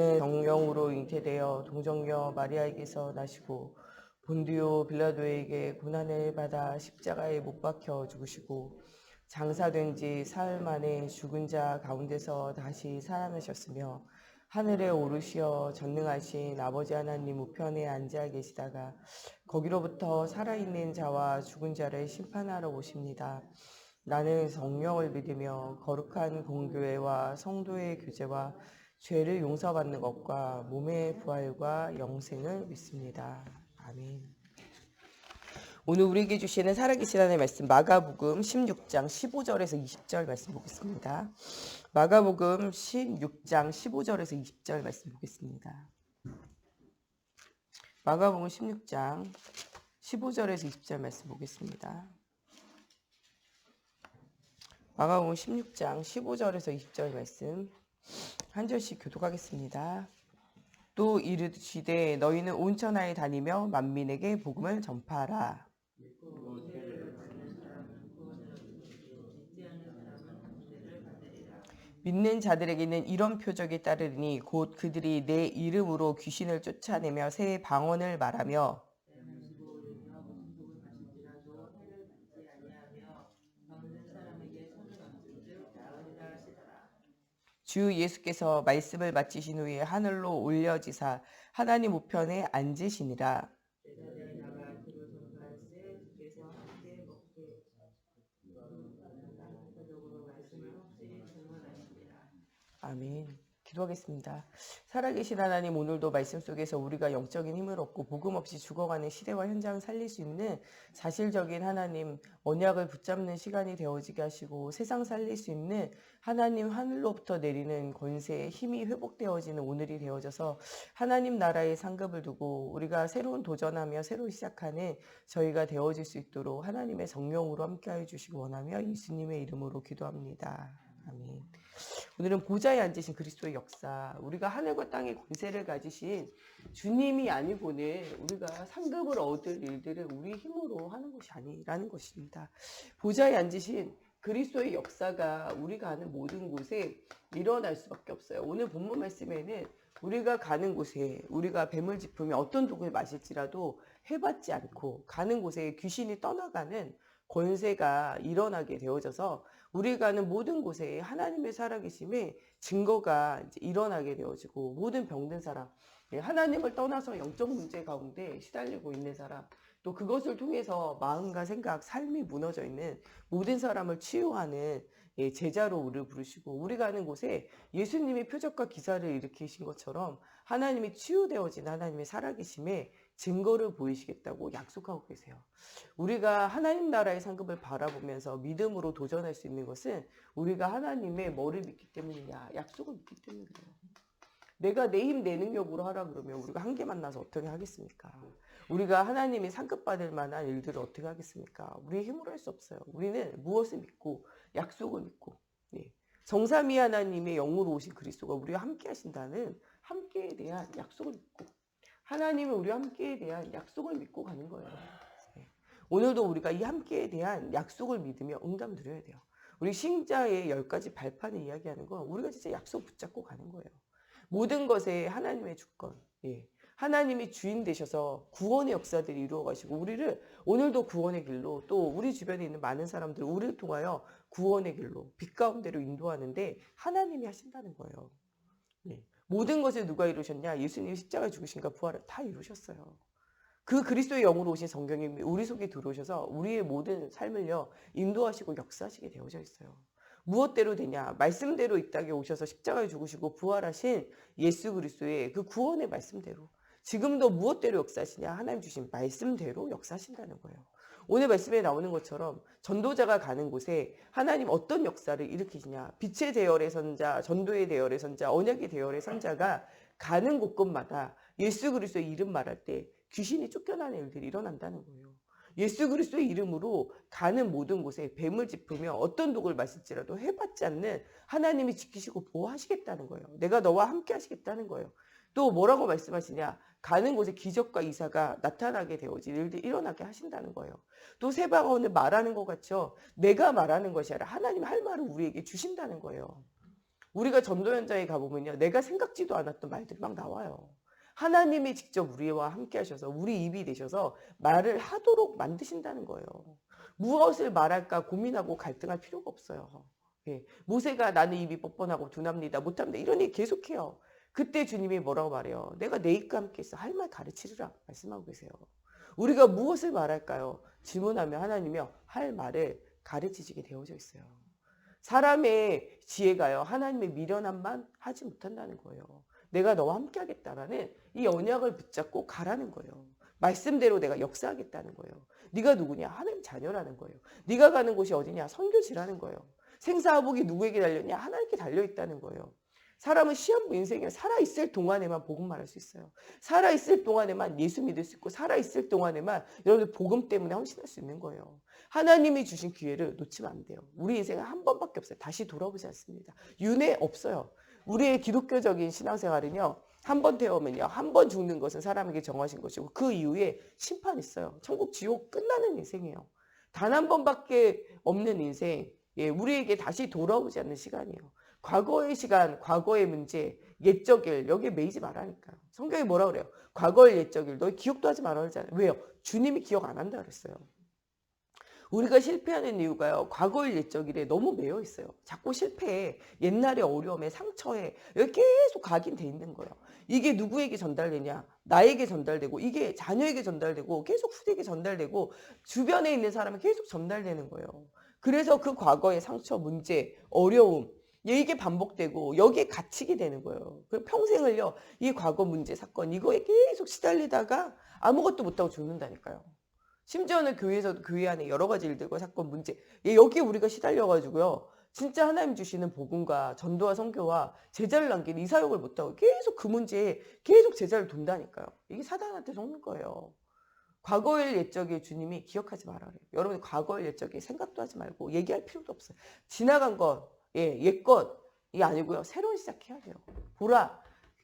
그는 성령으로 잉태되어 동정녀 마리아에게서 나시고 본디오 빌라도에게 고난을 받아 십자가에 못 박혀 죽으시고 장사된 지 사흘 만에 죽은 자 가운데서 다시 살아나셨으며 하늘에 오르시어 전능하신 아버지 하나님 우편에 앉아 계시다가 거기로부터 살아있는 자와 죽은 자를 심판하러 오십니다. 나는 성령을 믿으며 거룩한 공교회와 성도의 교제와 죄를 용서받는 것과 몸의 부활과 영생을 믿습니다. 아멘. 오늘 우리에게 주시는 살아계신 하나님의 말씀 마가복음 16장 15절에서 20절 말씀 보겠습니다. 마가복음 16장 15절에서 20절 말씀 보겠습니다. 마가복음 16장 15절에서 20절 말씀 보겠습니다. 마가복음 16장 15절에서 20절 말씀 한 절씩 교독하겠습니다. 또 이르시되 너희는 온 천하에 다니며 만민에게 복음을 전파하라. 믿는 자들에게는 이런 표적이 따르니 곧 그들이 내 이름으로 귀신을 쫓아내며 새 방언을 말하며 주 예수께서 말씀을 마치신 후에 하늘로 올려지사 하나님 우편에 앉으시니라. 아멘. 기도하겠습니다. 살아계신 하나님, 오늘도 말씀 속에서 우리가 영적인 힘을 얻고 복음 없이 죽어가는 시대와 현장을 살릴 수 있는 사실적인 하나님 언약을 붙잡는 시간이 되어지게 하시고 세상 살릴 수 있는 하나님 하늘로부터 내리는 권세의 힘이 회복되어지는 오늘이 되어져서 하나님 나라의 상급을 두고 우리가 새로운 도전하며 새로 시작하는 저희가 되어질 수 있도록 하나님의 성령으로 함께하여 주시기 원하며 예수님의 이름으로 기도합니다. 아멘. 오늘은 보좌에 앉으신 그리스도의 역사, 우리가 하늘과 땅의 권세를 가지신 주님이 아니고는 우리가 상급을 얻을 일들을 우리 힘으로 하는 것이 아니라는 것입니다. 보좌에 앉으신 그리스도의 역사가 우리가 가는 모든 곳에 일어날 수밖에 없어요. 오늘 본문 말씀에는 우리가 가는 곳에 우리가 뱀을 짚으며 어떤 독을 마실지라도 해받지 않고 가는 곳에 귀신이 떠나가는 권세가 일어나게 되어져서 우리가 가는 모든 곳에 하나님의 살아계심의 증거가 이제 일어나게 되어지고 모든 병든 사람, 하나님을 떠나서 영적 문제 가운데 시달리고 있는 사람, 또 그것을 통해서 마음과 생각, 삶이 무너져 있는 모든 사람을 치유하는 제자로 우리를 부르시고 우리가 가는 곳에 예수님이 표적과 기사를 일으키신 것처럼 하나님이 치유되어진 하나님의 살아계심의 증거를 보이시겠다고 약속하고 계세요. 우리가 하나님 나라의 상급을 바라보면서 믿음으로 도전할 수 있는 것은 우리가 하나님의 뭐를 믿기 때문이냐? 약속을 믿기 때문에 그래요. 내가 내 힘, 내 능력으로 하라 그러면 우리가 한계 만나서 어떻게 하겠습니까? 우리가 하나님이 상급받을 만한 일들을 어떻게 하겠습니까? 우리의 힘으로 할 수 없어요. 우리는 무엇을 믿고 약속을 믿고 성삼위 하나님의 영으로 오신 그리스도가 우리와 함께 하신다는 함께에 대한 약속을 믿고 하나님은 우리와 함께에 대한 약속을 믿고 가는 거예요. 오늘도 우리가 이 함께에 대한 약속을 믿으며 응답 드려야 돼요. 우리 신자의 10가지 발판을 이야기하는 건 우리가 진짜 약속 붙잡고 가는 거예요. 모든 것에 하나님의 주권, 하나님이 주인 되셔서 구원의 역사들이 이루어 가시고 우리를 오늘도 구원의 길로 또 우리 주변에 있는 많은 사람들 우리를 통하여 구원의 길로 빛 가운데로 인도하는데 하나님이 하신다는 거예요. 모든 것을 누가 이루셨냐? 예수님이 십자가에 죽으신가 부활을 다 이루셨어요. 그 그리스도의 영으로 오신 성경이 우리 속에 들어오셔서 우리의 모든 삶을요 인도하시고 역사하시게 되어져 있어요. 무엇대로 되냐? 말씀대로 이 땅에 오셔서 십자가에 죽으시고 부활하신 예수 그리스도의 그 구원의 말씀대로 지금도 무엇대로 역사하시냐? 하나님 주신 말씀대로 역사하신다는 거예요. 오늘 말씀에 나오는 것처럼 전도자가 가는 곳에 하나님 어떤 역사를 일으키시냐? 빛의 대열의 선자, 전도의 대열의 선자, 언약의 대열의 선자가 가는 곳곳마다 예수 그리스도의 이름 말할 때 귀신이 쫓겨나는 일들이 일어난다는 거예요. 예수 그리스도의 이름으로 가는 모든 곳에 뱀을 짚으며 어떤 독을 마실지라도 해받지 않는 하나님이 지키시고 보호하시겠다는 거예요. 내가 너와 함께 하시겠다는 거예요. 또 뭐라고 말씀하시냐? 가는 곳에 기적과 이사가 나타나게 되어질 일들이 일어나게 하신다는 거예요. 또 새 방언을 말하는 것 같죠? 내가 말하는 것이 아니라 하나님 할 말을 우리에게 주신다는 거예요. 우리가 전도 현장에 가보면요. 내가 생각지도 않았던 말들이 막 나와요. 하나님이 직접 우리와 함께 하셔서 우리 입이 되셔서 말을 하도록 만드신다는 거예요. 무엇을 말할까 고민하고 갈등할 필요가 없어요. 예. 모세가 나는 입이 뻔뻔하고 둔합니다. 못합니다. 이런 얘기 계속해요. 그때 주님이 뭐라고 말해요? 내가 내 입과 함께 있어. 할 말 가르치리라 말씀하고 계세요. 우리가 무엇을 말할까요? 질문하면 하나님이요. 할 말을 가르치시게 되어져 있어요. 사람의 지혜가요. 하나님의 미련함만 하지 못한다는 거예요. 내가 너와 함께 하겠다라는 이 언약을 붙잡고 가라는 거예요. 말씀대로 내가 역사하겠다는 거예요. 네가 누구냐? 하나님 자녀라는 거예요. 네가 가는 곳이 어디냐? 선교지라는 거예요. 생사화복이 누구에게 달렸냐? 하나님께 달려있다는 거예요. 사람은 시한부 인생에 살아있을 동안에만 복음 말할 수 있어요. 살아있을 동안에만 예수 믿을 수 있고 살아있을 동안에만 여러분들 복음 때문에 헌신할 수 있는 거예요. 하나님이 주신 기회를 놓치면 안 돼요. 우리 인생은 한 번밖에 없어요. 다시 돌아보지 않습니다. 윤회 없어요. 우리의 기독교적인 신앙생활은요. 한 번 태우면요. 한 번 죽는 것은 사람에게 정하신 것이고 그 이후에 심판이 있어요. 천국 지옥 끝나는 인생이에요. 단 한 번밖에 없는 인생. 예, 우리에게 다시 돌아오지 않는 시간이에요. 과거의 시간, 과거의 문제, 옛적 일 여기에 매이지 말라니까요. 성경이 뭐라 그래요? 과거의 옛적 일 너희 기억도 하지 말아 그러잖아요. 왜요? 주님이 기억 안 한다 그랬어요. 우리가 실패하는 이유가요. 과거의 옛적 일에 너무 매여 있어요. 자꾸 실패해. 옛날의 어려움에 상처에 여기 계속 각인돼 있는 거예요. 이게 누구에게 전달되냐? 나에게 전달되고 이게 자녀에게 전달되고 계속 후대에게 전달되고 주변에 있는 사람에 계속 전달되는 거예요. 그래서 그 과거의 상처, 문제, 어려움 이게 반복되고 여기에 갇히게 되는 거예요. 그 평생을요. 이 과거 문제, 사건 이거에 계속 시달리다가 아무것도 못하고 죽는다니까요. 심지어는 교회에서도 교회 안에 여러 가지 일들과 사건, 문제 여기에 우리가 시달려가지고요. 진짜 하나님 주시는 복음과 전도와 선교와 제자를 남기는 이 사역을 못하고 계속 그 문제에 계속 제자를 둔다니까요. 이게 사단한테 속는 거예요. 과거의 옛적에 주님이 기억하지 말아요. 여러분 과거의 옛적에 생각도 하지 말고 얘기할 필요도 없어요. 지나간 것, 옛것이 아니고요. 새로운 시작해야 돼요. 보라,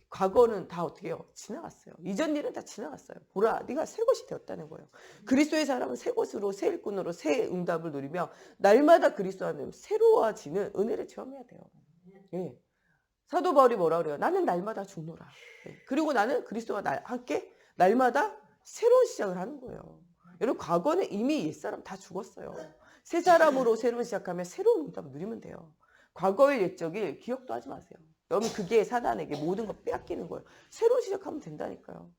과거는 다 어떻게 해요? 지나갔어요. 이전 일은 다 지나갔어요. 보라, 네가 새 것이 되었다는 거예요. 그리스도의 사람은 새 것으로, 새 일꾼으로, 새 응답을 누리며 날마다 그리스도 안에 새로워지는 은혜를 체험해야 돼요. 예. 사도 바울이 뭐라 그래요? 나는 날마다 죽노라. 예. 그리고 나는 그리스도와 함께 날마다 새로운 시작을 하는 거예요. 여러분 과거는 이미 옛사람 다 죽었어요. 새 사람으로 새로운 시작하면 새로운 응답을 누리면 돼요. 과거의 옛적일 기억도 하지 마세요. 여러분 그게 사단에게 모든 걸 빼앗기는 거예요. 새로운 시작하면 된다니까요.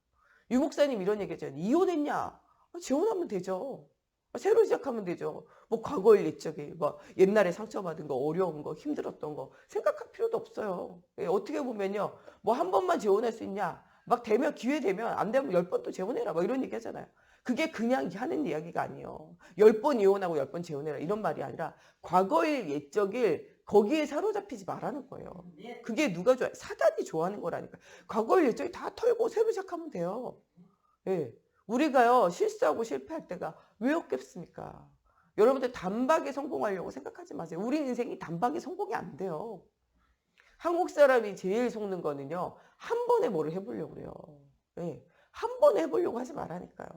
유 목사님 이런 얘기 했잖아요. 이혼했냐? 재혼하면 되죠. 새로 시작하면 되죠. 뭐 과거의 옛적에 뭐 옛날에 상처받은 거, 어려운 거, 힘들었던 거 생각할 필요도 없어요. 예, 어떻게 보면요. 뭐 한 번만 재혼할 수 있냐? 막 되면 기회 되면 안 되면 10번 또 재혼해라. 막 이런 얘기 하잖아요. 그게 그냥 하는 이야기가 아니에요. 10번 이혼하고 10번 재혼해라. 이런 말이 아니라 과거의 옛적일 거기에 사로잡히지 말라는 거예요. 그게 누가 좋아해? 사단이 좋아하는 거라니까. 과거의 옛적이 다 털고 새로 시작하면 돼요. 예. 우리가요, 실수하고 실패할 때가 왜 없겠습니까? 여러분들 단박에 성공하려고 생각하지 마세요. 우리 인생이 단박에 성공이 안 돼요. 한국 사람이 제일 속는 거는요, 한 번에 뭐를 해보려고 그래요. 예. 한 번에 해보려고 하지 말라니까요.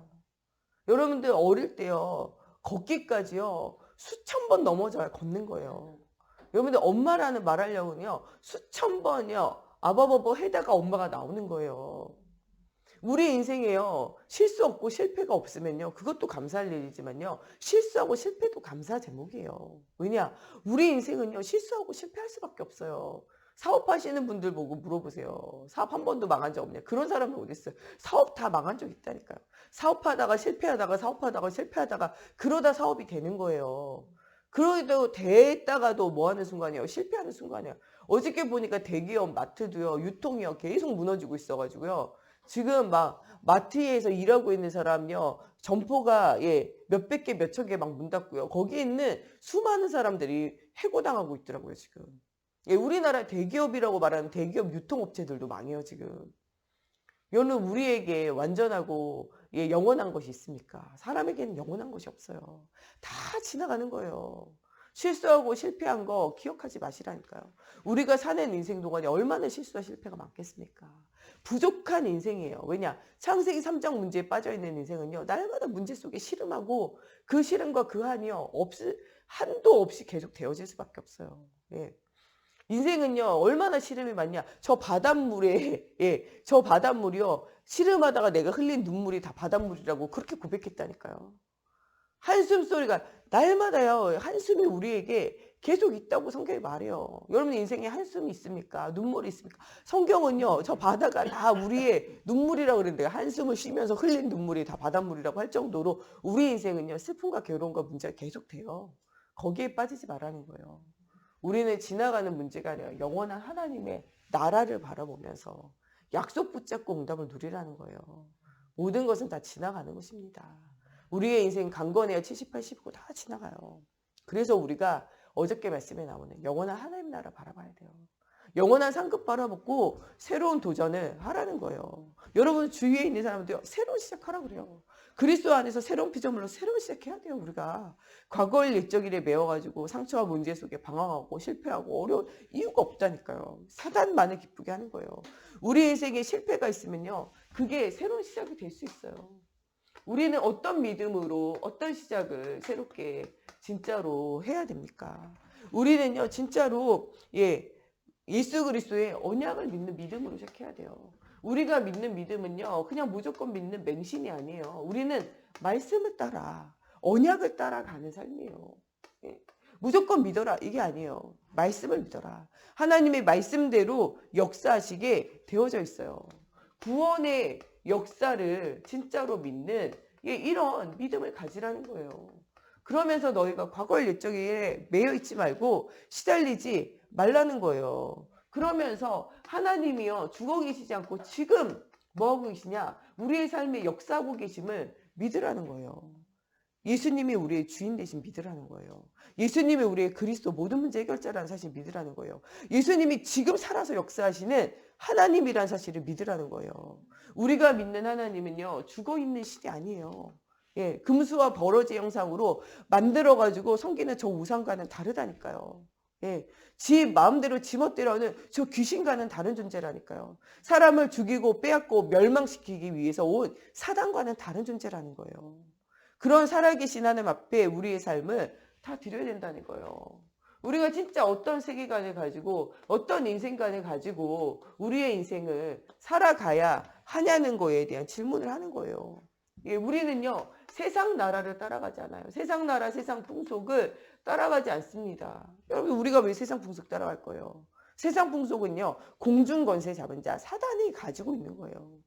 여러분들 어릴 때요, 걷기까지요, 수천 번 넘어져야 걷는 거예요. 여러분들 엄마라는 말하려고는요, 수천 번이요, 아바바바 해다가 엄마가 나오는 거예요. 우리 인생에요. 실수 없고 실패가 없으면요. 그것도 감사할 일이지만요. 실수하고 실패도 감사 제목이에요. 왜냐? 우리 인생은요. 실수하고 실패할 수밖에 없어요. 사업하시는 분들 보고 물어보세요. 사업 한 번도 망한 적 없냐? 그런 사람이 어디 있어요? 사업 다 망한 적 있다니까요. 사업하다가 실패하다가 사업하다가 실패하다가 그러다 사업이 되는 거예요. 그래도 됐다가도 뭐 하는 순간이에요? 실패하는 순간이에요. 어저께 보니까 대기업 마트도요. 유통이요. 계속 무너지고 있어가지고요. 지금 막 마트에서 일하고 있는 사람요. 점포가 몇백 개, 몇천 개 막 문 닫고요. 거기 있는 수많은 사람들이 해고당하고 있더라고요, 지금. 우리나라 대기업이라고 말하는 대기업 유통업체들도 망해요, 지금. 여는 우리에게 완전하고 영원한 것이 있습니까? 사람에게는 영원한 것이 없어요. 다 지나가는 거예요. 실수하고 실패한 거 기억하지 마시라니까요. 우리가 사는 인생 동안에 얼마나 실수와 실패가 많겠습니까? 부족한 인생이에요. 왜냐? 창세기 3장 문제에 빠져있는 인생은요. 날마다 문제 속에 씨름하고 그 씨름과 그 한이요. 한도 없이 계속 되어질 수밖에 없어요. 예. 인생은요, 얼마나 시름이 많냐. 저 바닷물에, 예, 저 바닷물이요, 시름하다가 내가 흘린 눈물이 다 바닷물이라고 그렇게 고백했다니까요. 한숨 소리가 날마다요, 한숨이 우리에게 계속 있다고 성경이 말해요. 여러분 인생에 한숨이 있습니까? 눈물이 있습니까? 성경은요, 저 바다가 다 우리의 눈물이라고 그러는데, 한숨을 쉬면서 흘린 눈물이 다 바닷물이라고 할 정도로 우리 인생은요, 슬픔과 괴로움과 문제가 계속 돼요. 거기에 빠지지 말라는 거예요. 우리는 지나가는 문제가 아니라 영원한 하나님의 나라를 바라보면서 약속 붙잡고 응답을 누리라는 거예요. 모든 것은 다 지나가는 것입니다. 우리의 인생 강건해야 70, 80이고 다 지나가요. 그래서 우리가 어저께 말씀에 나오는 영원한 하나님 나라 바라봐야 돼요. 영원한 상급 바라보고 새로운 도전을 하라는 거예요. 여러분 주위에 있는 사람들 새로운 시작하라 그래요. 그리스도 안에서 새로운 피조물로 새로운 시작해야 돼요. 우리가 과거의 옛적 일에 매워가지고 상처와 문제 속에 방황하고 실패하고 어려운 이유가 없다니까요. 사단만을 기쁘게 하는 거예요. 우리 인생에 실패가 있으면요, 그게 새로운 시작이 될 수 있어요. 우리는 어떤 믿음으로 어떤 시작을 새롭게 진짜로 해야 됩니까? 우리는요, 진짜로 예수 그리스도의 언약을 믿는 믿음으로 시작해야 돼요. 우리가 믿는 믿음은요, 그냥 무조건 믿는 맹신이 아니에요. 우리는 말씀을 따라, 언약을 따라가는 삶이에요. 무조건 믿어라 이게 아니에요. 말씀을 믿어라. 하나님의 말씀대로 역사하시게 되어져 있어요. 구원의 역사를 진짜로 믿는 이런 믿음을 가지라는 거예요. 그러면서 너희가 과거의 옛적에 매여 있지 말고 시달리지 말라는 거예요. 그러면서 하나님이요, 죽어 계시지 않고 지금 뭐하고 계시냐? 우리의 삶에 역사하고 계심을 믿으라는 거예요. 예수님이 우리의 주인 대신 믿으라는 거예요. 예수님이 우리의 그리스도 모든 문제 해결자라는 사실 믿으라는 거예요. 예수님이 지금 살아서 역사하시는 하나님이라는 사실을 믿으라는 거예요. 우리가 믿는 하나님은요, 죽어있는 신이 아니에요. 금수와 버러지 형상으로 만들어가지고 섬기는 저 우상과는 다르다니까요. 지 마음대로 지멋대로 하는 저 귀신과는 다른 존재라니까요. 사람을 죽이고 빼앗고 멸망시키기 위해서 온 사단과는 다른 존재라는 거예요. 그런 살아계신 하나님 앞에 우리의 삶을 다 드려야 된다는 거예요. 우리가 진짜 어떤 세계관을 가지고 어떤 인생관을 가지고 우리의 인생을 살아가야 하냐는 거에 대한 질문을 하는 거예요. 우리는요, 세상 나라를 따라가지 않아요. 세상 나라, 세상 풍속을 따라가지 않습니다. 여러분, 우리가 왜 세상 풍속 따라갈 거예요? 세상 풍속은요, 공중 권세 잡은 자 사단이 가지고 있는 거예요.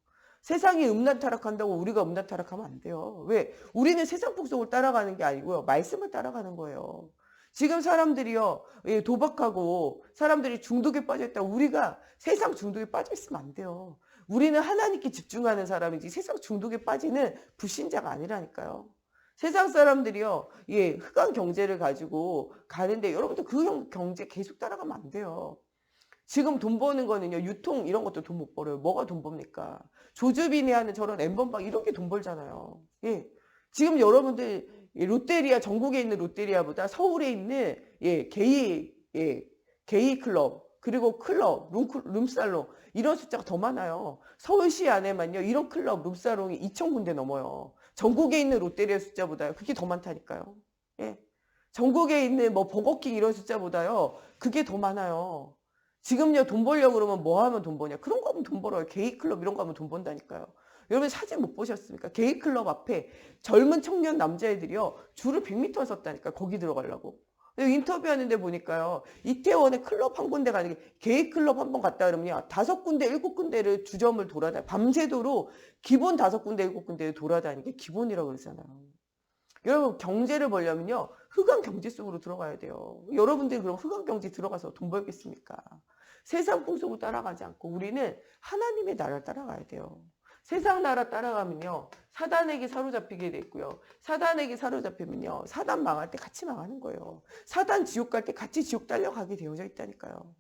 세상이 음란타락한다고 우리가 음란타락하면 안 돼요. 왜? 우리는 세상 풍속을 따라가는 게 아니고요, 말씀을 따라가는 거예요. 지금 사람들이요, 도박하고 사람들이 중독에 빠져있다고 우리가 세상 중독에 빠져있으면 안 돼요. 우리는 하나님께 집중하는 사람이지 세상 중독에 빠지는 불신자가 아니라니까요. 세상 사람들이요, 흑암 경제를 가지고 가는데 여러분들 그 경제 계속 따라가면 안 돼요. 지금 돈 버는 거는요, 유통 이런 것도 돈 못 벌어요. 뭐가 돈 법니까? 조주빈이 하는 저런 엠번방 이런 게 돈 벌잖아요. 지금 여러분들 롯데리아, 전국에 있는 롯데리아보다 서울에 있는 게이 클럽, 그리고 클럽, 룸살롱 이런 숫자가 더 많아요. 서울시 안에만요, 이런 클럽, 룸살롱이 2,000군데 넘어요. 전국에 있는 롯데리아 숫자보다요, 그게 더 많다니까요. 전국에 있는 뭐 버거킹 이런 숫자보다요, 그게 더 많아요. 지금요, 돈 벌려고 그러면 뭐 하면 돈 버냐? 그런 거 하면 돈 벌어요. 게이클럽 이런 거 하면 돈 번다니까요. 여러분 사진 못 보셨습니까? 게이클럽 앞에 젊은 청년 남자애들이요, 줄을 100m 섰다니까요. 거기 들어가려고. 인터뷰하는데 보니까요, 이태원에 클럽 한 군데 가는 게, 게이클럽 한 번 갔다 그러면요, 5군데, 7군데를 주점을 돌아다니, 밤새도록 기본 5군데, 7군데를 돌아다니는 게 기본이라고 그러잖아요. 여러분, 경제를 벌려면요, 흑암 경제 속으로 들어가야 돼요. 여러분들이 그럼 흑암 경제 들어가서 돈 벌겠습니까? 세상 풍속을 따라가지 않고 우리는 하나님의 나라를 따라가야 돼요. 세상 나라 따라가면요, 사단에게 사로잡히게 돼 있고요. 사단에게 사로잡히면요, 사단 망할 때 같이 망하는 거예요. 사단 지옥 갈 때 같이 지옥 달려가게 되어져 있다니까요.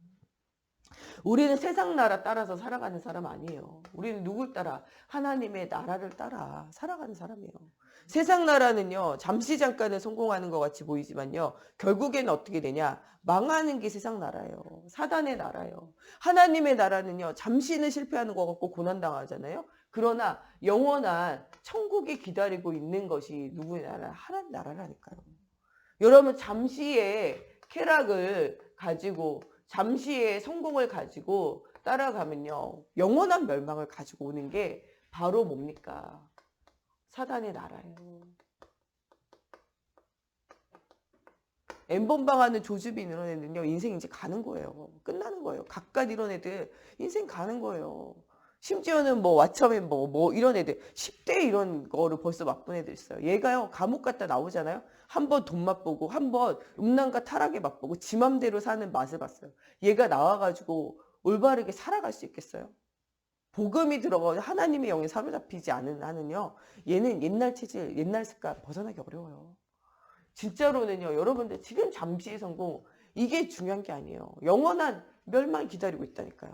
우리는 세상 나라 따라서 살아가는 사람 아니에요. 우리는 누굴 따라? 하나님의 나라를 따라 살아가는 사람이에요. 세상 나라는요, 잠시 잠깐은 성공하는 것 같이 보이지만요, 결국에는 어떻게 되냐? 망하는 게 세상 나라예요. 사단의 나라예요. 하나님의 나라는요, 잠시는 실패하는 것 같고 고난당하잖아요. 그러나 영원한 천국이 기다리고 있는 것이 누구의 나라? 하나님 나라라니까요. 여러분, 잠시의 쾌락을 가지고 잠시의 성공을 가지고 따라가면요. 영원한 멸망을 가지고 오는 게 바로 뭡니까? 사단의 나라예요. 엠번방하는 조주빈 이런 애들은요. 인생 이제 가는 거예요. 끝나는 거예요. 각각 이런 애들 인생 가는 거예요. 심지어는 뭐 왓챠맨 뭐 이런 애들 10대 이런 거를 벌써 맛본 애들 있어요. 얘가요. 감옥 갔다 나오잖아요. 한 번 돈 맛보고 한 번 음란과 타락에 맛보고 지 맘대로 사는 맛을 봤어요. 얘가 나와가지고 올바르게 살아갈 수 있겠어요? 복음이 들어가 하나님의 영에 사로잡히지 않은 한은요. 얘는 옛날 체질, 옛날 습관 벗어나기 어려워요. 진짜로는요. 여러분들 지금 잠시의 성공 이게 중요한 게 아니에요. 영원한 멸망이 기다리고 있다니까요.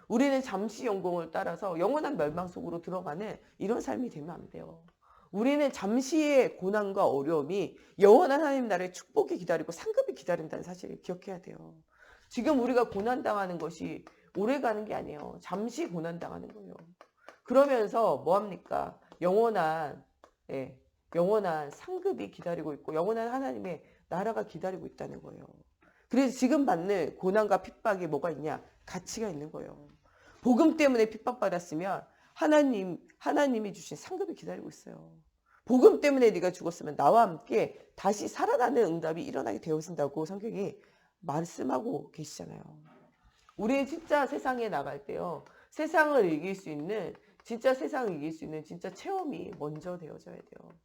우리는 잠시 영공을 따라서 영원한 멸망 속으로 들어가는 이런 삶이 되면 안 돼요. 우리는 잠시의 고난과 어려움이 영원한 하나님 나라의 축복이 기다리고 상급이 기다린다는 사실을 기억해야 돼요. 지금 우리가 고난당하는 것이 오래 가는 게 아니에요. 잠시 고난당하는 거예요. 그러면서 뭐합니까? 영원한 상급이 기다리고 있고 영원한 하나님의 나라가 기다리고 있다는 거예요. 그래서 지금 받는 고난과 핍박이 뭐가 있냐? 가치가 있는 거예요. 복음 때문에 핍박받았으면 하나님이 주신 상급이 기다리고 있어요. 복음 때문에 네가 죽었으면 나와 함께 다시 살아나는 응답이 일어나게 되어진다고 성경이 말씀하고 계시잖아요. 우리는 진짜 세상에 나갈 때요. 세상을 이길 수 있는 진짜 체험이 먼저 되어져야 돼요.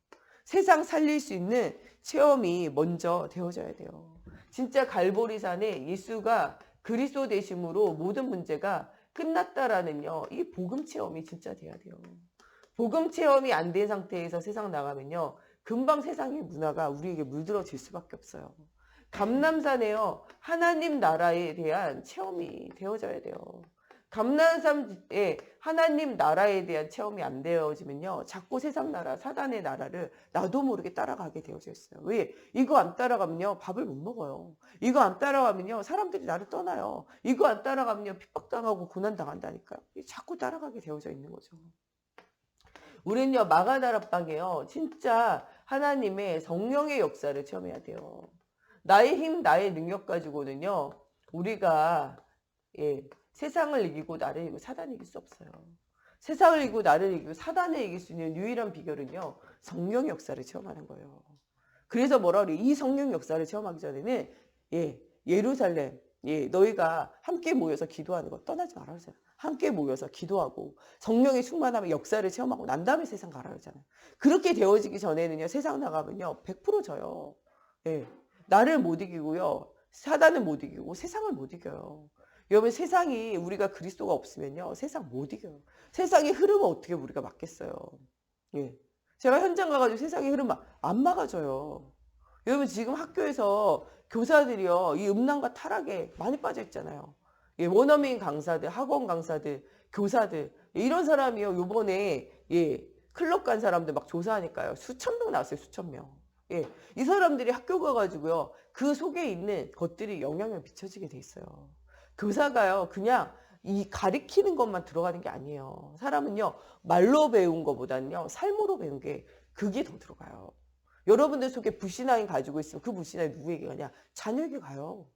세상 살릴 수 있는 체험이 먼저 되어져야 돼요. 진짜 갈보리산에 예수가 그리스도 되심으로 모든 문제가 끝났다라는요. 이 복음 체험이 진짜 돼야 돼요. 복음 체험이 안 된 상태에서 세상 나가면요. 금방 세상의 문화가 우리에게 물들어질 수밖에 없어요. 감람산에요. 하나님 나라에 대한 체험이 되어져야 돼요. 감람산에 하나님 나라에 대한 체험이 안 되어지면요. 자꾸 세상 나라, 사단의 나라를 나도 모르게 따라가게 되어져 있어요. 왜? 이거 안 따라가면요. 밥을 못 먹어요. 이거 안 따라가면요. 사람들이 나를 떠나요. 이거 안 따라가면요. 핍박당하고 고난당한다니까요. 자꾸 따라가게 되어져 있는 거죠. 우리는요. 마가다락방에요. 진짜 하나님의 성령의 역사를 체험해야 돼요. 나의 힘, 나의 능력 가지고는요. 우리가 세상을 이기고 나를 이기고 사단을 이길 수 없어요. 세상을 이기고 나를 이기고 사단을 이길 수 있는 유일한 비결은요. 성령의 역사를 체험하는 거예요. 그래서 뭐라 그래? 이 성령 역사를 체험하기 전에는 예루살렘 너희가 함께 모여서 기도하는 거 떠나지 말아 그러잖아. 함께 모여서 기도하고 성령의 충만함의 역사를 체험하고 난 다음에 세상 가라 그러잖아요. 그렇게 되어지기 전에는요. 세상 나가면요. 100% 져요. 나를 못 이기고요. 사단을 못 이기고 세상을 못 이겨요. 여러분 세상이 우리가 그리스도가 없으면요. 세상 못 이겨요. 세상의 흐름을 어떻게 우리가 막겠어요. 제가 현장 가가지고 세상의 흐름 안 막아줘요. 여러분 지금 학교에서 교사들이요. 이 음란과 타락에 많이 빠져 있잖아요. 원어민 강사들, 학원 강사들, 교사들 이런 사람이요. 요번에 클럽 간 사람들 막 조사하니까요. 수천 명 나왔어요. 수천 명. 이 사람들이 학교 가가지고요. 그 속에 있는 것들이 영향을 미쳐지게 돼 있어요. 교사가요. 그냥 이 가리키는 것만 들어가는 게 아니에요. 사람은요. 말로 배운 것보다는요. 삶으로 배운 게 그게 더 들어가요. 여러분들 속에 불신앙이 가지고 있으면 그 불신앙이 누구에게 가냐? 자녀에게 가요.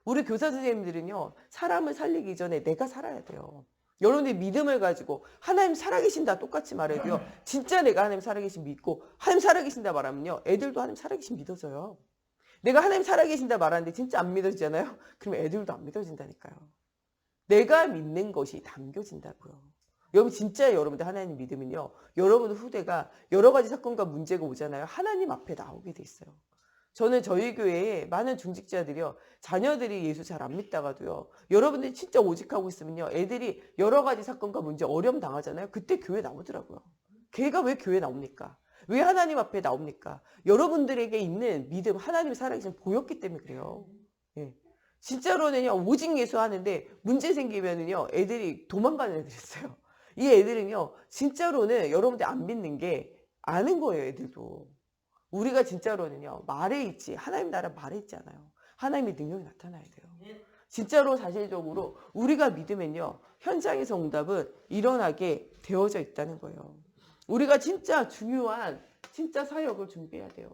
우리 교사 선생님들은요. 사람을 살리기 전에 내가 살아야 돼요. 여러분들이 믿음을 가지고 하나님 살아계신다 똑같이 말해도요. 진짜 내가 하나님 살아계신 믿고 하나님 살아계신다 말하면요. 애들도 하나님 살아계신 믿어져요. 내가 하나님 살아계신다 말하는데 진짜 안 믿어지잖아요. 그럼 애들도 안 믿어진다니까요. 내가 믿는 것이 담겨진다고요. 여러분 진짜 여러분들 하나님 믿으면요. 여러분 후대가 여러 가지 사건과 문제가 오잖아요. 하나님 앞에 나오게 돼 있어요. 저는 저희 교회에 많은 중직자들이요. 자녀들이 예수 잘 안 믿다가도요. 여러분들이 진짜 오직하고 있으면요. 애들이 여러 가지 사건과 문제 어려움 당하잖아요. 그때 교회 나오더라고요. 걔가 왜 교회 나옵니까? 왜 하나님 앞에 나옵니까? 여러분들에게 있는 믿음, 하나님이 살아계신 보였기 때문에 그래요. 진짜로는요. 오직 예수 하는데 문제 생기면은요. 애들이 도망가는 애들이 있어요. 이 애들은요. 진짜로는 여러분들 안 믿는 게 아는 거예요. 애들도. 우리가 진짜로는요. 말에 있지. 하나님 나라 말에 있지 않아요. 하나님의 능력이 나타나야 돼요. 진짜로 사실적으로 우리가 믿으면요. 현장에서 응답은 일어나게 되어져 있다는 거예요. 우리가 진짜 중요한 진짜 사역을 준비해야 돼요.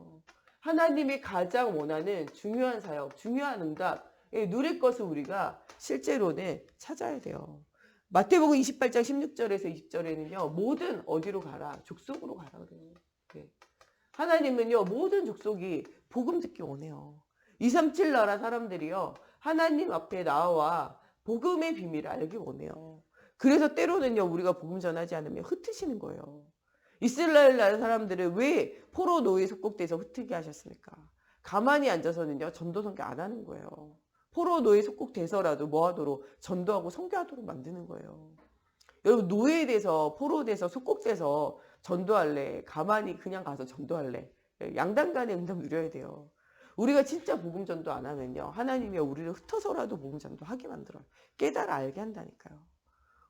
하나님이 가장 원하는 중요한 사역, 중요한 응답 예, 누릴 것을 우리가 실제로는 찾아야 돼요. 마태복음 28장 16절에서 20절에는요. 모든 어디로 가라? 족속으로 가라 그래요. 예. 하나님은요. 모든 족속이 복음 듣기 원해요. 237 나라 사람들이요. 하나님 앞에 나와 복음의 비밀을 알기 원해요. 그래서 때로는요. 우리가 복음 전하지 않으면 흩으시는 거예요. 이스라엘 나라 사람들을 왜 포로 노예 속국돼서 흩게 하셨습니까? 가만히 앉아서는요. 전도 선교 안 하는 거예요. 포로 노예 속국돼서라도 뭐 하도록 전도하고 선교하도록 만드는 거예요. 여러분 노예돼서 포로돼서 속국돼서 전도할래? 가만히 그냥 가서 전도할래? 양단간의 응답 누려야 돼요. 우리가 진짜 복음 전도 안 하면요. 하나님이 우리를 흩어서라도 복음 전도 하게 만들어요. 깨달아 알게 한다니까요.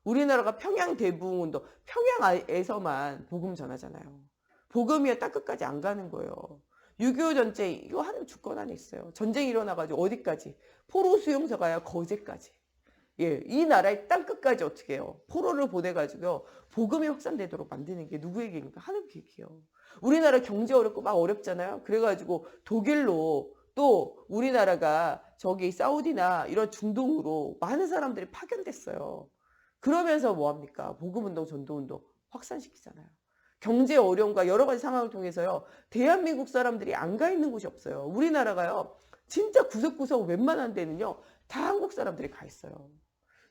우리나라가 평양 대부흥운동, 평양에서만 복음 전하잖아요. 복음이 땅 끝까지 안 가는 거예요. 6.25 전쟁, 이거 하나님 주권 안에 있어요. 전쟁이 일어나가지고 어디까지? 포로 수용소 가야 거제까지. 예, 이 나라의 땅 끝까지 어떻게 해요? 포로를 보내가지고요. 복음이 확산되도록 만드는 게 누구의 계획입니까? 하나님 계획이에요. 우리나라 경제 어렵고 막 어렵잖아요. 그래가지고 독일로 또 우리나라가 저기 사우디나 이런 중동으로 많은 사람들이 파견됐어요. 그러면서 뭐합니까? 복음운동, 전도운동 확산시키잖아요. 경제 어려움과 여러 가지 상황을 통해서요. 대한민국 사람들이 안 가 있는 곳이 없어요. 우리나라가요. 진짜 구석구석 웬만한 데는요. 다 한국 사람들이 가 있어요.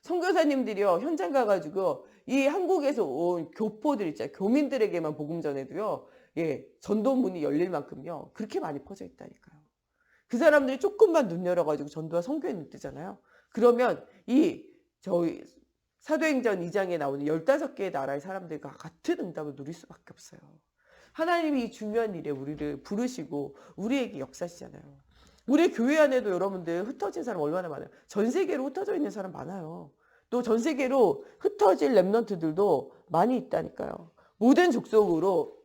선교사님들이요. 현장 가가지고 이 한국에서 온 교포들 있잖아요. 교민들에게만 복음 전해도요. 예, 전도문이 열릴 만큼요. 그렇게 많이 퍼져 있다니까요. 그 사람들이 조금만 눈 열어가지고 전도와 선교에 눈 뜨잖아요. 그러면 저희 사도행전 2장에 나오는 15개의 나라의 사람들과 같은 응답을 누릴 수밖에 없어요. 하나님이 이 중요한 일에 우리를 부르시고 우리에게 역사시잖아요. 우리 교회 안에도 여러분들 흩어진 사람 얼마나 많아요. 전 세계로 흩어져 있는 사람 많아요. 또 전 세계로 흩어질 렘넌트들도 많이 있다니까요. 모든 족속으로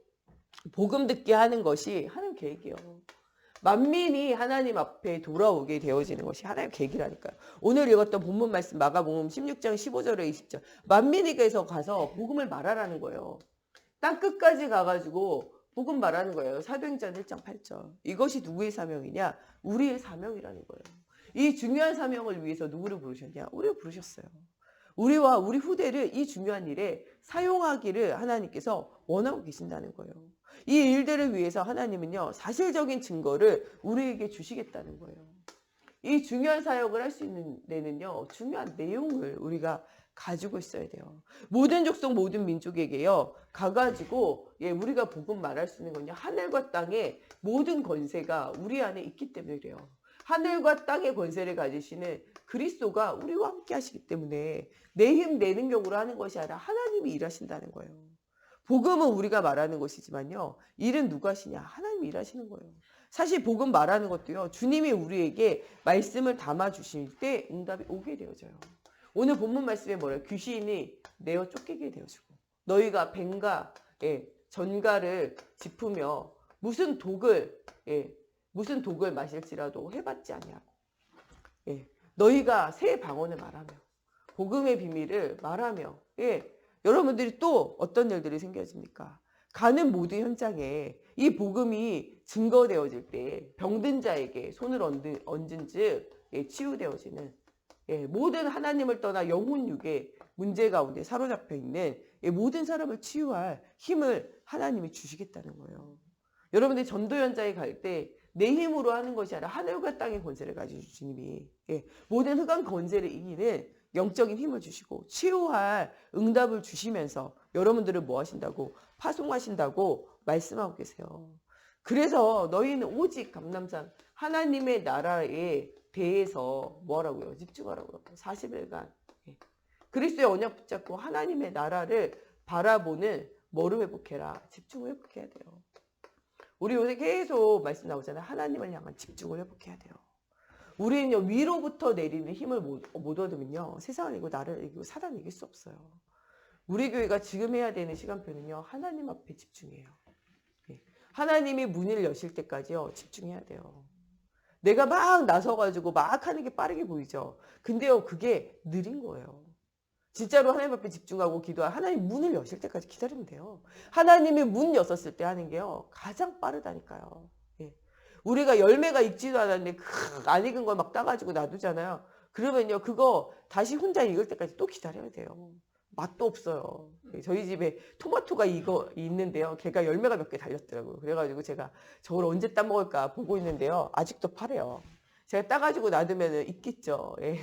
복음 듣게 하는 것이 하나님 계획이에요. 만민이 하나님 앞에 돌아오게 되어지는 것이 하나님 계획이라니까요. 오늘 읽었던 본문 말씀 마가복음 16장 15절에 20절. 만민에게서 가서 복음을 말하라는 거예요. 땅 끝까지 가가지고 복음 말하는 거예요. 사도행전 1장 8절. 이것이 누구의 사명이냐? 우리의 사명이라는 거예요. 이 중요한 사명을 위해서 누구를 부르셨냐? 우리를 부르셨어요. 우리와 우리 후대를 이 중요한 일에 사용하기를 하나님께서 원하고 계신다는 거예요. 이 일들을 위해서 하나님은요. 사실적인 증거를 우리에게 주시겠다는 거예요. 이 중요한 사역을 할 수 있는 데는요. 중요한 내용을 우리가 가지고 있어야 돼요. 모든 족속 모든 민족에게요. 가가지고 우리가 복음 말할 수 있는 건요. 하늘과 땅의 모든 권세가 우리 안에 있기 때문에 그래요. 하늘과 땅의 권세를 가지시는 그리스도가 우리와 함께 하시기 때문에 내 힘, 내 능력으로 하는 것이 아니라 하나님이 일하신다는 거예요. 복음은 우리가 말하는 것이지만요. 일은 누가 하시냐? 하나님이 일하시는 거예요. 사실 복음 말하는 것도요. 주님이 우리에게 말씀을 담아주실 때 응답이 오게 되어져요. 오늘 본문 말씀에 뭐래요? 귀신이 내어 쫓기게 되어지고 너희가 뱀과 전갈을 짚으며 무슨 독을 마실지라도 해봤지 아니하고 너희가 새 방언을 말하며 복음의 비밀을 말하며 여러분들이 또 어떤 일들이 생겨집니까? 가는 모든 현장에 이 복음이 증거되어질 때 병든 자에게 손을 얹은 즉 치유되어지는 모든 하나님을 떠나 영혼 육의 문제 가운데 사로잡혀 있는 모든 사람을 치유할 힘을 하나님이 주시겠다는 거예요. 여러분들이 전도 현장에 갈 때 내 힘으로 하는 것이 아니라 하늘과 땅의 권세를 가지신 주님이 모든 흑암 권세를 이기는 영적인 힘을 주시고 치유할 응답을 주시면서 여러분들을 뭐 하신다고? 파송하신다고 말씀하고 계세요. 그래서 너희는 오직 감람산 하나님의 나라에 대해서 뭐하라고요? 집중하라고요. 40일간 그리스도의 언약 붙잡고 하나님의 나라를 바라보는 뭐를 회복해라? 집중을 회복해야 돼요. 우리 요새 계속 말씀 나오잖아요. 하나님을 향한 집중을 회복해야 돼요. 우리는요, 위로부터 내리는 힘을 못 얻으면요, 세상을 이기고 나를 이기고 사단을 이길 수 없어요. 우리 교회가 지금 해야 되는 시간표는요, 하나님 앞에 집중해요. 하나님이 문을 여실 때까지요, 집중해야 돼요. 내가 막 나서가지고 막 하는 게 빠르게 보이죠. 근데요, 그게 느린 거예요. 진짜로 하나님 앞에 집중하고 기도하고 하나님 문을 여실 때까지 기다리면 돼요. 하나님이 문 여셨을 때 하는 게요, 가장 빠르다니까요. 우리가 열매가 익지도 않았는데 안 익은 걸 막 따가지고 놔두잖아요. 그러면요, 그거 다시 혼자 익을 때까지 또 기다려야 돼요. 맛도 없어요. 저희 집에 토마토가 있는데요. 걔가 열매가 몇 개 달렸더라고요. 그래가지고 제가 저걸 언제 따먹을까 보고 있는데요. 아직도 파래요. 제가 따가지고 놔두면 있겠죠. 예.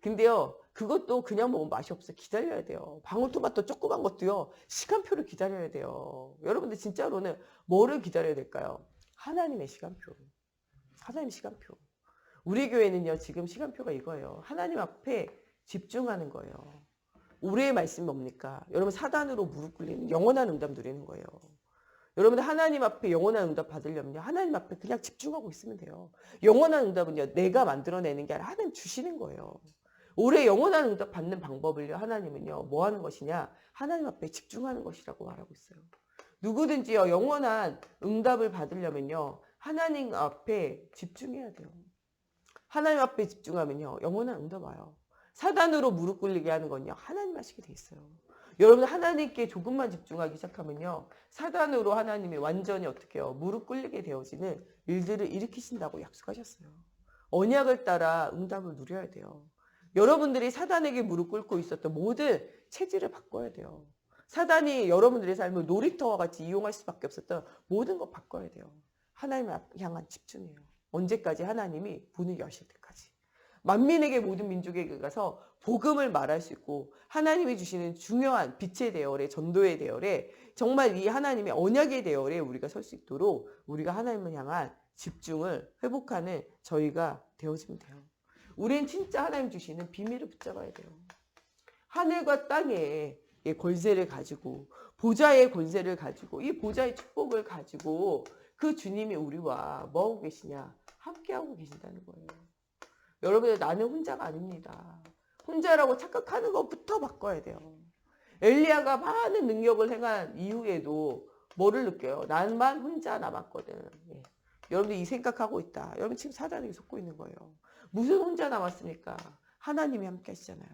근데요, 그것도 그냥 먹으면 맛이 없어요. 기다려야 돼요. 방울토마토 조그만 것도요, 시간표를 기다려야 돼요. 여러분들 진짜로는 뭐를 기다려야 될까요? 하나님의 시간표. 하나님 시간표. 우리 교회는요, 지금 시간표가 이거예요. 하나님 앞에 집중하는 거예요. 올해의 말씀이 뭡니까? 여러분, 사단으로 무릎 꿇리는 영원한 응답 누리는 거예요. 여러분들 하나님 앞에 영원한 응답 받으려면요, 하나님 앞에 그냥 집중하고 있으면 돼요. 영원한 응답은요, 내가 만들어내는 게 아니라 하나님 주시는 거예요. 올해 영원한 응답 받는 방법을요, 하나님은요, 뭐 하는 것이냐? 하나님 앞에 집중하는 것이라고 말하고 있어요. 누구든지요, 영원한 응답을 받으려면요, 하나님 앞에 집중해야 돼요. 하나님 앞에 집중하면요, 영원한 응답 와요. 사단으로 무릎 꿇리게 하는 건요, 하나님 하시게 돼 있어요. 여러분, 하나님께 조금만 집중하기 시작하면요, 사단으로 하나님이 완전히 어떻게 해요? 무릎 꿇리게 되어지는 일들을 일으키신다고 약속하셨어요. 언약을 따라 응답을 누려야 돼요. 여러분들이 사단에게 무릎 꿇고 있었던 모든 체질을 바꿔야 돼요. 사단이 여러분들의 삶을 놀이터와 같이 이용할 수밖에 없었던 모든 것 바꿔야 돼요. 하나님을 향한 집중이에요. 언제까지? 하나님이 문을 여실 때까지. 만민에게, 모든 민족에게 가서 복음을 말할 수 있고, 하나님이 주시는 중요한 빛의 대열에, 전도의 대열에, 정말 이 하나님의 언약의 대열에 우리가 설 수 있도록 우리가 하나님을 향한 집중을 회복하는 저희가 되어지면 돼요. 우린 진짜 하나님 주시는 비밀을 붙잡아야 돼요. 하늘과 땅의 권세를 가지고, 보좌의 권세를 가지고, 이 보좌의 축복을 가지고 그 주님이 우리와 뭐하고 계시냐? 함께하고 계신다는 거예요. 여러분들, 나는 혼자가 아닙니다. 혼자라고 착각하는 것부터 바꿔야 돼요. 엘리야가 많은 능력을 행한 이후에도 뭐를 느껴요? 나만 혼자 남았거든. 예. 여러분들 이 생각하고 있다. 여러분 지금 사단에게 속고 있는 거예요. 무슨 혼자 남았습니까? 하나님이 함께 하시잖아요.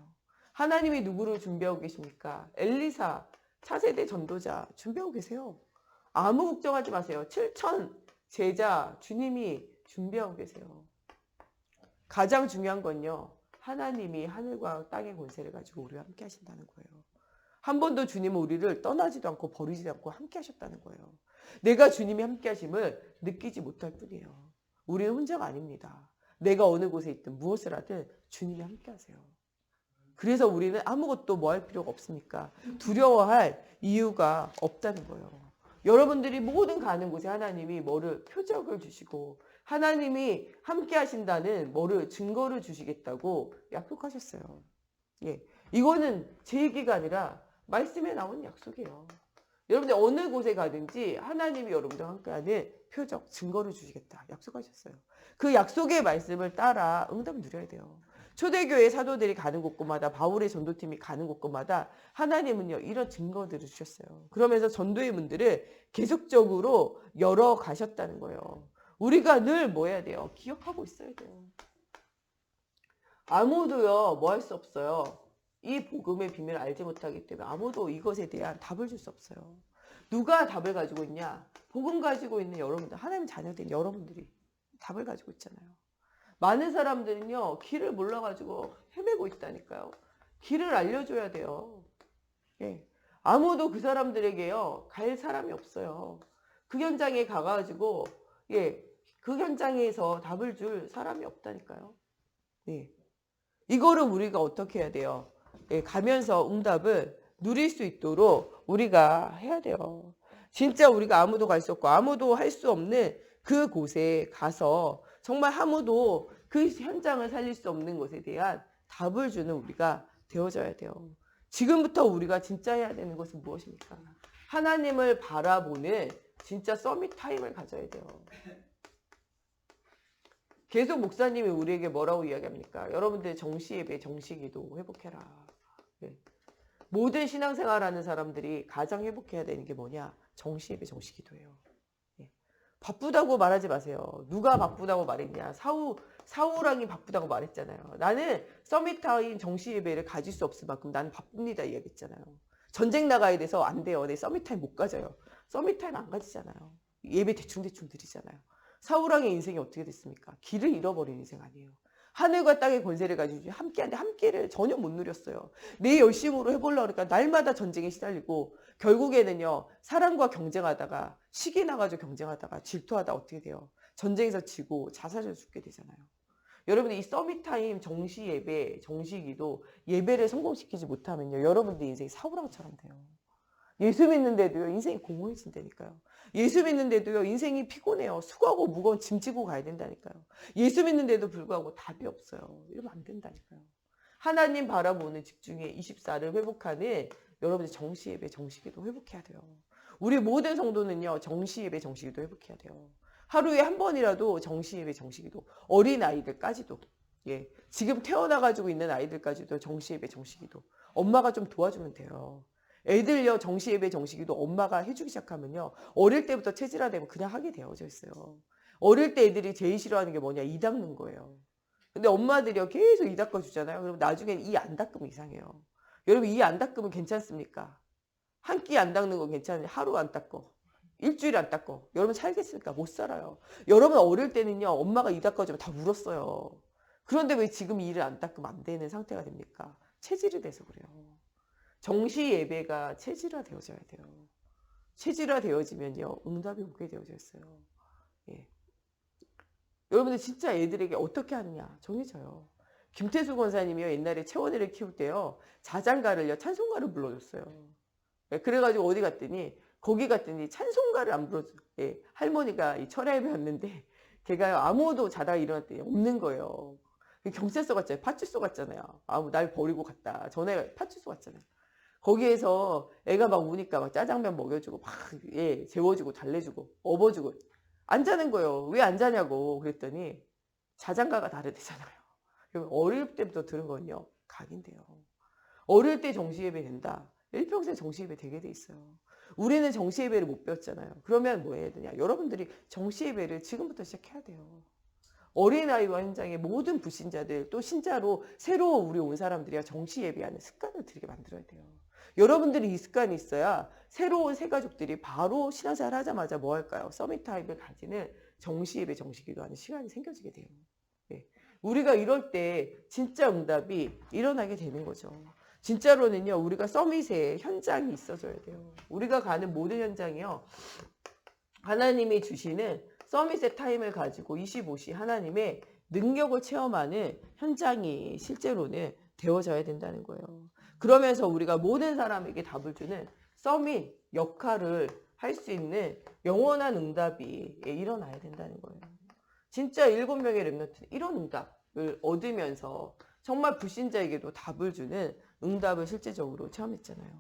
하나님이 누구를 준비하고 계십니까? 엘리사, 차세대 전도자 준비하고 계세요. 아무 걱정하지 마세요. 7천 제자 주님이 준비하고 계세요. 가장 중요한 건요, 하나님이 하늘과 땅의 권세를 가지고 우리와 함께 하신다는 거예요. 한 번도 주님은 우리를 떠나지도 않고 버리지도 않고 함께 하셨다는 거예요. 내가 주님이 함께 하심을 느끼지 못할 뿐이에요. 우리는 혼자가 아닙니다. 내가 어느 곳에 있든 무엇을 하든 주님이 함께 하세요. 그래서 우리는 아무것도 뭐 할 필요가 없습니까? 두려워할 이유가 없다는 거예요. 여러분들이 모든 가는 곳에 하나님이 뭐를 표적을 주시고, 하나님이 함께 하신다는 뭐를 증거를 주시겠다고 약속하셨어요. 예, 이거는 제 얘기가 아니라 말씀에 나온 약속이에요. 여러분들 어느 곳에 가든지 하나님이 여러분들과 함께하는 표적, 증거를 주시겠다 약속하셨어요. 그 약속의 말씀을 따라 응답을 누려야 돼요. 초대교회 사도들이 가는 곳곳마다, 바울의 전도팀이 가는 곳곳마다 하나님은요, 이런 증거들을 주셨어요. 그러면서 전도의 문들을 계속적으로 열어 가셨다는 거예요. 우리가 늘 뭐 해야 돼요? 기억하고 있어야 돼요. 아무도요, 뭐 할 수 없어요. 이 복음의 비밀을 알지 못하기 때문에 아무도 이것에 대한 답을 줄 수 없어요. 누가 답을 가지고 있냐? 복음 가지고 있는 여러분들, 하나님 자녀된 여러분들이 답을 가지고 있잖아요. 많은 사람들은요, 길을 몰라가지고 헤매고 있다니까요. 길을 알려줘야 돼요. 예. 아무도 그 사람들에게요, 갈 사람이 없어요. 그 현장에 가가지고, 예, 그 현장에서 답을 줄 사람이 없다니까요. 예. 이거를 우리가 어떻게 해야 돼요? 예, 가면서 응답을 누릴 수 있도록 우리가 해야 돼요. 진짜 우리가 아무도 갈 수 없고 아무도 할 수 없는 그 곳에 가서 정말 아무도 그 현장을 살릴 수 없는 것에 대한 답을 주는 우리가 되어져야 돼요. 지금부터 우리가 진짜 해야 되는 것은 무엇입니까? 하나님을 바라보는 진짜 서밋 타임을 가져야 돼요. 계속 목사님이 우리에게 뭐라고 이야기합니까? 여러분들 정시예배, 정시기도 회복해라. 네. 모든 신앙생활하는 사람들이 가장 회복해야 되는 게 뭐냐? 정시예배, 정시기도예요. 네. 바쁘다고 말하지 마세요. 누가 바쁘다고 말했냐? 사우랑이 바쁘다고 말했잖아요. 나는 서밋타임 정시예배를 가질 수 없을 만큼 나는 바쁩니다 이야기했잖아요. 전쟁 나가야 돼서 안 돼요. 내 서밋타임 못 가져요. 서밋타임 안 가지잖아요. 예배 대충 드리잖아요. 사울왕의 인생이 어떻게 됐습니까? 길을 잃어버린 인생 아니에요. 하늘과 땅의 권세를 가지고 함께하는데 함께를 전혀 못 누렸어요. 내 열심으로 해보려고 그러니까 날마다 전쟁에 시달리고 결국에는요. 사람과 경쟁하다가 시기 나가지고 경쟁하다가 질투하다 어떻게 돼요? 전쟁에서 지고 자살해서 죽게 되잖아요. 여러분들 이 서밋타임 정시 예배, 정시기도 예배를 성공시키지 못하면요. 여러분들 인생이 사울왕처럼 돼요. 예수 믿는데도요. 인생이 공허해진다니까요. 예수 믿는데도요. 인생이 피곤해요. 수고하고 무거운 짐 지고 가야 된다니까요. 예수 믿는데도 불구하고 답이 없어요. 이러면 안 된다니까요. 하나님 바라보는 집중의 24를 회복하는 여러분들 정시예배, 정시기도 회복해야 돼요. 우리 모든 성도는요. 정시예배, 정시기도 회복해야 돼요. 하루에 한 번이라도 정시예배, 정시기도 어린 아이들까지도 예, 지금 태어나가지고 있는 아이들까지도 정시예배, 정시기도 엄마가 좀 도와주면 돼요. 애들요 정시예배 정시기도 엄마가 해주기 시작하면요 어릴 때부터 체질화되면 그냥 하게 되어져 있어요. 어릴 때 애들이 제일 싫어하는 게 뭐냐 이 닦는 거예요. 근데 엄마들이요 계속 이 닦아주잖아요. 그럼 나중엔 이 안 닦으면 이상해요. 여러분 이 안 닦으면 괜찮습니까? 한 끼 안 닦는 건 괜찮은데 하루 안 닦고 일주일 안 닦고 여러분 살겠습니까? 못 살아요. 여러분 어릴 때는요 엄마가 이 닦아주면 다 울었어요. 그런데 왜 지금 이를 안 닦으면 안 되는 상태가 됩니까? 체질이 돼서 그래요. 정시 예배가 체질화 되어져야 돼요. 체질화 되어지면요 응답이 오게 되어져 있어요. 예. 여러분들 진짜 애들에게 어떻게 하느냐 정해져요. 김태수 권사님이요 옛날에 채원이를 키울 때요 자장가를요 찬송가를 불러줬어요. 예, 그래가지고 어디 갔더니 거기 갔더니 찬송가를 안 불러줘. 예, 할머니가 이 철야에 배웠는데 걔가 아무도 자다가 일어났더니 없는 거예요. 경찰서 갔잖아요. 파출소 갔잖아요. 날 버리고 갔다. 전에 파출소 갔잖아요. 거기에서 애가 막 우니까 막 짜장면 먹여주고 막 예, 재워주고 달래주고 업어주고 안 자는 거예요. 왜 안 자냐고 그랬더니 자장가가 다르대잖아요. 어릴 때부터 들은 건요 각인데요. 어릴 때 정시예배 된다. 일평생 정시예배 되게 돼 있어요. 우리는 정시예배를 못 배웠잖아요. 그러면 뭐 해야 되냐. 여러분들이 정시예배를 지금부터 시작해야 돼요. 어린아이와 현장의 모든 불신자들 또 신자로 새로 우리 온 사람들이 정시예배하는 습관을 들이게 만들어야 돼요. 여러분들이 이 습관이 있어야 새로운 새 가족들이 바로 신앙생활 하자마자 뭐 할까요? 서밋타임을 가지는 정시예배, 정시기도하는 시간이 생겨지게 돼요. 네. 우리가 이럴 때 진짜 응답이 일어나게 되는 거죠. 진짜로는요, 우리가 서밋의 현장이 있어줘야 돼요. 우리가 가는 모든 현장이요, 하나님이 주시는 서밋의 타임을 가지고 25시 하나님의 능력을 체험하는 현장이 실제로는 되어져야 된다는 거예요. 그러면서 우리가 모든 사람에게 답을 주는 서밋 역할을 할 수 있는 영원한 응답이 일어나야 된다는 거예요. 진짜 7명의 렘넌트는 이런 응답을 얻으면서 정말 불신자에게도 답을 주는 응답을 실제적으로 체험했잖아요.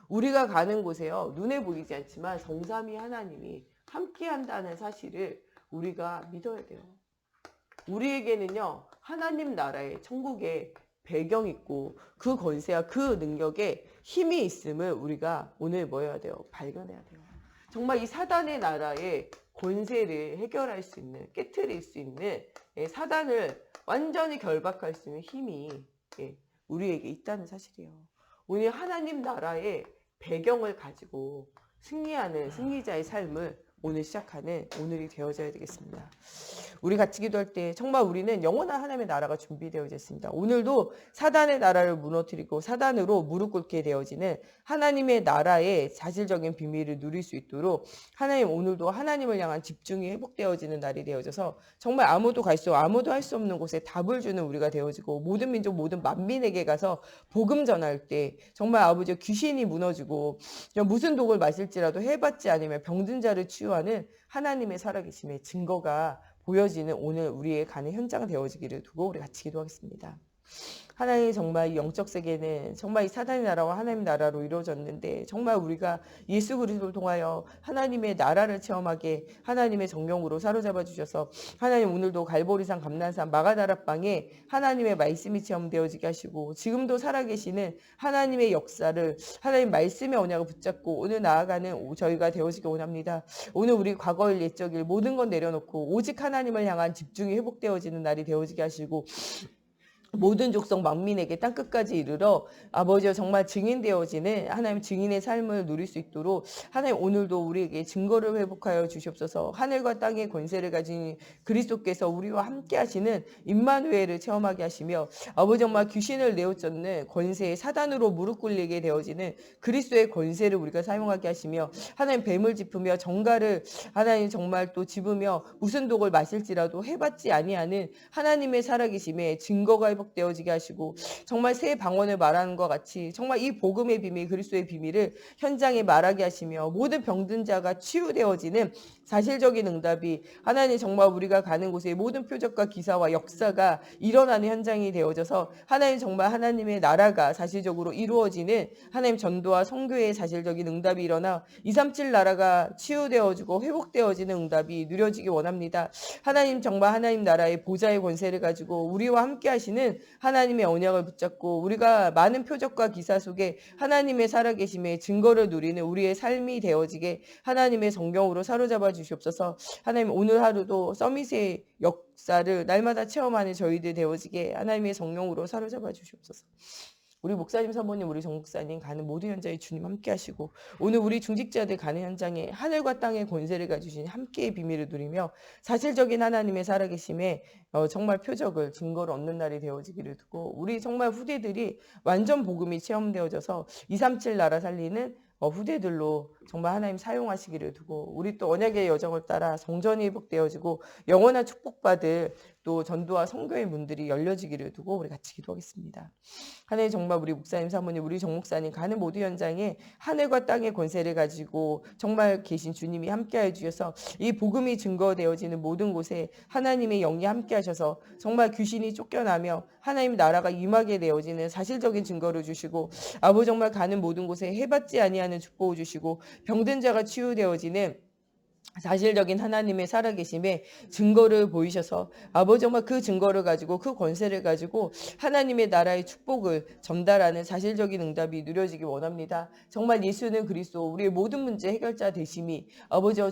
우리가 가는 곳에요. 눈에 보이지 않지만 성삼위 하나님이 함께한다는 사실을 우리가 믿어야 돼요. 우리에게는요. 하나님 나라의 천국의 배경이 있고 그 권세와 그 능력에 힘이 있음을 우리가 오늘 뭐 해야 돼요? 발견해야 돼요. 정말 이 사단의 나라의 권세를 해결할 수 있는, 깨트릴 수 있는 사단을 완전히 결박할 수 있는 힘이 우리에게 있다는 사실이에요. 오늘 하나님 나라의 배경을 가지고 승리하는 승리자의 삶을 오늘 시작하는 오늘이 되어져야 되겠습니다. 우리 같이 기도할 때 정말 우리는 영원한 하나님의 나라가 준비되어져 있습니다. 오늘도 사단의 나라를 무너뜨리고 사단으로 무릎 꿇게 되어지는 하나님의 나라의 사실적인 비밀을 누릴 수 있도록 하나님 오늘도 하나님을 향한 집중이 회복되어지는 날이 되어져서 정말 아무도 할 수 없는 곳에 답을 주는 우리가 되어지고 모든 민족 모든 만민에게 가서 복음 전할 때 정말 아버지 귀신이 무너지고 무슨 독을 마실지라도 해봤지 않으면 병든 자를 치유하는 하나님의 살아계심의 증거가 보여지는 오늘 우리의 가는 현장 되어지기를 두고 우리 같이 기도하겠습니다. 하나님 정말 이 영적 세계는 정말 이 사단의 나라와 하나님의 나라로 이루어졌는데 정말 우리가 예수 그리스도를 통하여 하나님의 나라를 체험하게 하나님의 정령으로 사로잡아 주셔서 하나님 오늘도 갈보리산 감난산 마가다락방에 하나님의 말씀이 체험되어지게 하시고 지금도 살아계시는 하나님의 역사를 하나님 말씀의 언약을 붙잡고 오늘 나아가는 저희가 되어지기 원합니다. 오늘 우리 과거일 옛적일 모든 건 내려놓고 오직 하나님을 향한 집중이 회복되어지는 날이 되어지게 하시고 모든 족속 만민에게 땅끝까지 이르러 아버지여 정말 증인되어지는 하나님 증인의 삶을 누릴 수 있도록 하나님 오늘도 우리에게 증거를 회복하여 주시옵소서. 하늘과 땅의 권세를 가진 그리스도께서 우리와 함께 하시는 임마누엘을 체험하게 하시며 아버지 정말 귀신을 내어쫓는 권세에 사단으로 무릎 꿇리게 되어지는 그리스도의 권세를 우리가 사용하게 하시며 하나님 뱀을 짚으며 정갈을 하나님 정말 또 집으며 무슨 독을 마실지라도 해받지 아니하는 하나님의 살아계심에 증거가 회복되어지게 하시고 정말 새 방언을 말하는 것 같이 정말 이 복음의 비밀 그리스도의 비밀을 현장에 말하게 하시며 모든 병든 자가 치유되어지는 사실적인 응답이 하나님 정말 우리가 가는 곳에 모든 표적과 기사와 역사가 일어나는 현장이 되어져서 하나님 정말 하나님의 나라가 사실적으로 이루어지는 하나님 전도와 선교의 사실적인 응답이 일어나 237 나라가 치유되어지고 회복되어지는 응답이 누려지기 원합니다. 하나님 정말 하나님 나라의 보좌의 권세를 가지고 우리와 함께 하시는 하나님의 언약을 붙잡고 우리가 많은 표적과 기사 속에 하나님의 살아계심의 증거를 누리는 우리의 삶이 되어지게 하나님의 성경으로 사로잡아 주시옵소서. 하나님 오늘 하루도 서밋의 역사를 날마다 체험하는 저희들 되어지게 하나님의 성령으로 사로잡아 주시옵소서. 우리 목사님, 사모님, 우리 정목사님 가는 모든 현장에 주님 함께 하시고 오늘 우리 중직자들 가는 현장에 하늘과 땅의 권세를 가지신 함께의 비밀을 누리며 사실적인 하나님의 살아계심에 정말 표적을 증거를 얻는 날이 되어지기를 두고 우리 정말 후대들이 완전 복음이 체험되어져서 237 나라 살리는 후대들로 정말 하나님 사용하시기를 두고 우리 또 언약의 여정을 따라 성전이 회복되어지고 영원한 축복받을 또 전도와 선교의 문들이 열려지기를 두고 우리 같이 기도하겠습니다. 하나님 정말 우리 목사님, 사모님, 우리 정목사님 가는 모든 현장에 하늘과 땅의 권세를 가지고 정말 계신 주님이 함께하여 주셔서 이 복음이 증거되어지는 모든 곳에 하나님의 영이 함께하셔서 정말 귀신이 쫓겨나며 하나님 나라가 임하게 되어지는 사실적인 증거를 주시고 아버지 정말 가는 모든 곳에 해받지 아니하는 축복을 주시고 병든 자가 치유되어지는 사실적인 하나님의 살아계심에 증거를 보이셔서 아버지 정말 그 증거를 가지고 그 권세를 가지고 하나님의 나라의 축복을 전달하는 사실적인 응답이 누려지기 원합니다. 정말 예수는 그리스도 우리의 모든 문제 해결자 되심이 아버지와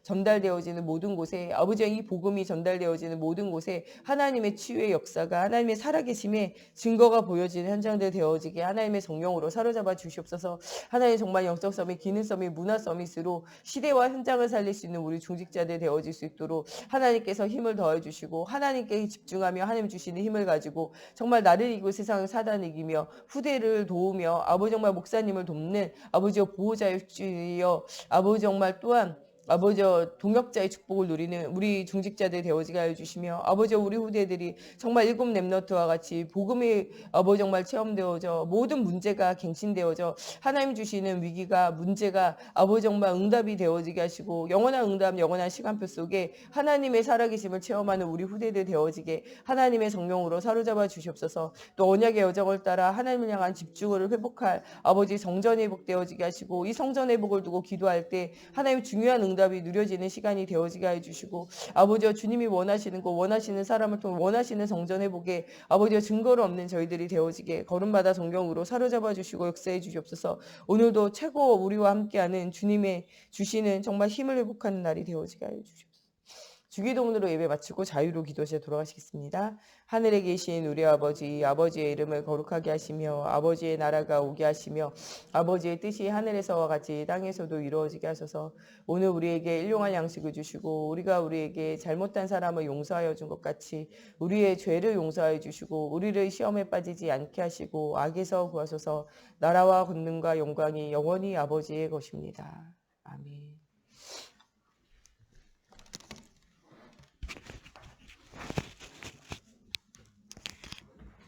전달되어지는 모든 곳에 아버지와 이 복음이 전달되어지는 모든 곳에 하나님의 치유의 역사가 하나님의 살아계심의 증거가 보여지는 현장들 되어지게 하나님의 성령으로 사로잡아 주시옵소서. 하나님 정말 영적 서밋, 기능 서밋, 문화 서밋으로 시대와 현장을 살릴 수 있는 우리 중직자들 되어질 수 있도록 하나님께서 힘을 더해 주시고 하나님께 집중하며 하나님 주시는 힘을 가지고 정말 나를 이기고 세상을 사단을 이기며 후대를 도우며 아버지 정말 목사님을 돕는 아버지여 보호자여 아버지 정말 또한 아버지여 동역자의 축복을 누리는 우리 중직자들 되어지게 하여 주시며 아버지여 우리 후대들이 정말 일곱 렘넌트와 같이 복음이 아버지 정말 체험되어져 모든 문제가 갱신되어져 하나님 주시는 위기가 문제가 아버지 정말 응답이 되어지게 하시고 영원한 응답 영원한 시간표 속에 하나님의 살아계심을 체험하는 우리 후대들 되어지게 하나님의 성령으로 사로잡아 주시옵소서. 또 언약의 여정을 따라 하나님을 향한 집중을 회복할 아버지 성전 회복되어지게 하시고 이 성전 회복을 두고 기도할 때 하나님 중요한 응답이 누려지는 시간이 되어지게 해주시고 아버지여 주님이 원하시는 것 원하시는 사람을 통해 원하시는 성전 회복에 아버지여 증거를 없는 저희들이 되어지게 걸음마다 성경으로 사로잡아 주시고 역사해 주시옵소서. 오늘도 최고 우리와 함께하는 주님의 주시는 정말 힘을 회복하는 날이 되어지게 하여 주시옵소서. 주기도문으로 예배 마치고 자유로 기도실에 돌아가시겠습니다. 하늘에 계신 우리 아버지, 아버지의 이름을 거룩하게 하시며 아버지의 나라가 오게 하시며 아버지의 뜻이 하늘에서와 같이 땅에서도 이루어지게 하셔서 오늘 우리에게 일용할 양식을 주시고 우리가 우리에게 잘못한 사람을 용서하여 준 것 같이 우리의 죄를 용서하여 주시고 우리를 시험에 빠지지 않게 하시고 악에서 구하소서. 나라와 권능과 영광이 영원히 아버지의 것입니다.